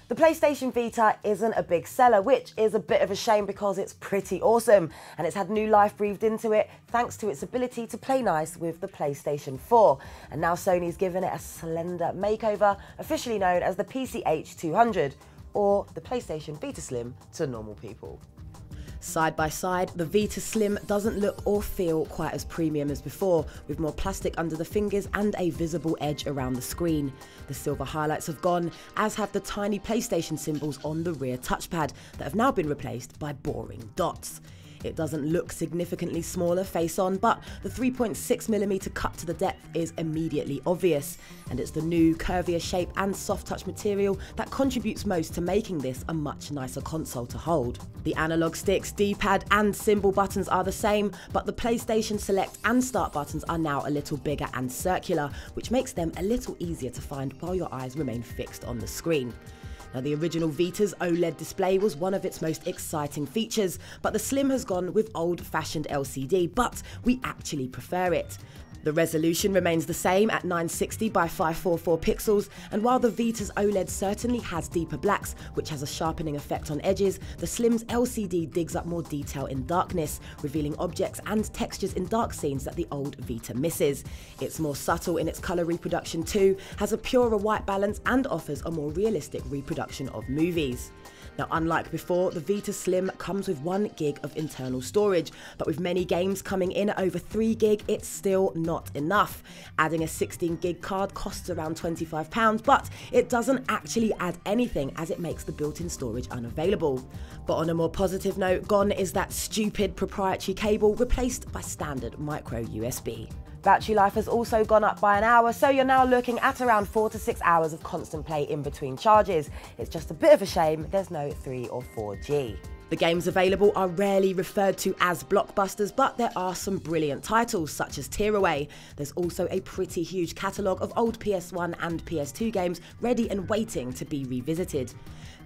The PlayStation Vita isn't a big seller, which is a bit of a shame because it's pretty awesome and it's had new life breathed into it thanks to its ability to play nice with the PlayStation 4. And now Sony's given it a slender makeover, officially known as the PCH200, or the PlayStation Vita Slim to normal people. Side by side, the Vita Slim doesn't look or feel quite as premium as before, with more plastic under the fingers and a visible edge around the screen. The silver highlights have gone, as have the tiny PlayStation symbols on the rear touchpad that have now been replaced by boring dots. It doesn't look significantly smaller face on, but the 3.6mm cut to the depth is immediately obvious, and it's the new curvier shape and soft touch material that contributes most to making this a much nicer console to hold. The analog sticks, D-pad and symbol buttons are the same, but the PlayStation Select and Start buttons are now a little bigger and circular, which makes them a little easier to find while your eyes remain fixed on the screen. Now, the original Vita's OLED display was one of its most exciting features, but the Slim has gone with old-fashioned LCD, but we actually prefer it. The resolution remains the same at 960 by 544 pixels, and while the Vita's OLED certainly has deeper blacks, which has a sharpening effect on edges, the Slim's LCD digs up more detail in darkness, revealing objects and textures in dark scenes that the old Vita misses. It's more subtle in its colour reproduction too, has a purer white balance and offers a more realistic reproduction of movies. Now, unlike before, the Vita Slim comes with 1 gig of internal storage, but with many games coming in at over 3 gig, it's still not enough. Adding a 16 gig card costs around £25, but it doesn't actually add anything as it makes the built-in storage unavailable. But on a more positive note, gone is that stupid proprietary cable, replaced by standard micro USB. Battery life has also gone up by an hour, so you're now looking at around 4 to 6 hours of constant play in between charges. It's just a bit of a shame there's no 3 or 4G. The games available are rarely referred to as blockbusters, but there are some brilliant titles such as Tearaway. There's also a pretty huge catalogue of old PS1 and PS2 games ready and waiting to be revisited.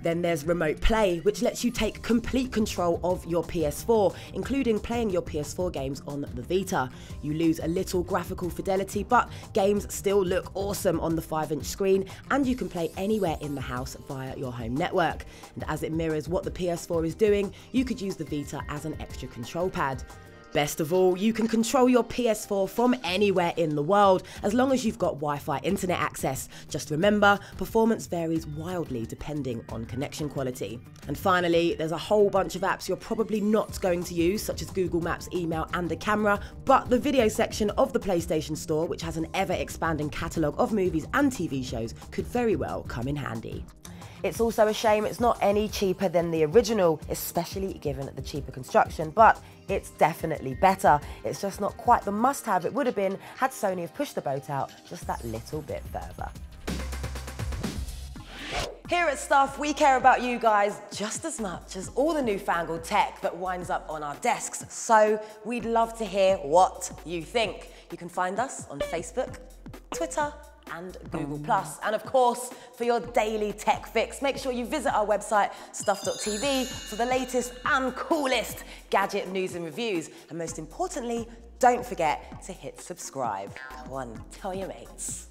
Then there's Remote Play, which lets you take complete control of your PS4, including playing your PS4 games on the Vita. You lose a little graphical fidelity, but games still look awesome on the 5-inch screen, and you can play anywhere in the house via your home network. And as it mirrors what the PS4 is doing, you could use the Vita as an extra control pad. Best of all, you can control your PS4 from anywhere in the world, as long as you've got Wi-Fi internet access. Just remember, performance varies wildly depending on connection quality. And finally, there's a whole bunch of apps you're probably not going to use, such as Google Maps, email and a camera, but the video section of the PlayStation Store, which has an ever-expanding catalogue of movies and TV shows, could very well come in handy. It's also a shame it's not any cheaper than the original, especially given the cheaper construction, but it's definitely better. It's just not quite the must-have it would have been had Sony have pushed the boat out just that little bit further. Here at Stuff, we care about you guys just as much as all the newfangled tech that winds up on our desks, so we'd love to hear what you think. You can find us on Facebook, Twitter, and Google+. And of course, for your daily tech fix, make sure you visit our website, stuff.tv, for the latest and coolest gadget news and reviews. And most importantly, don't forget to hit subscribe. Come on, tell your mates.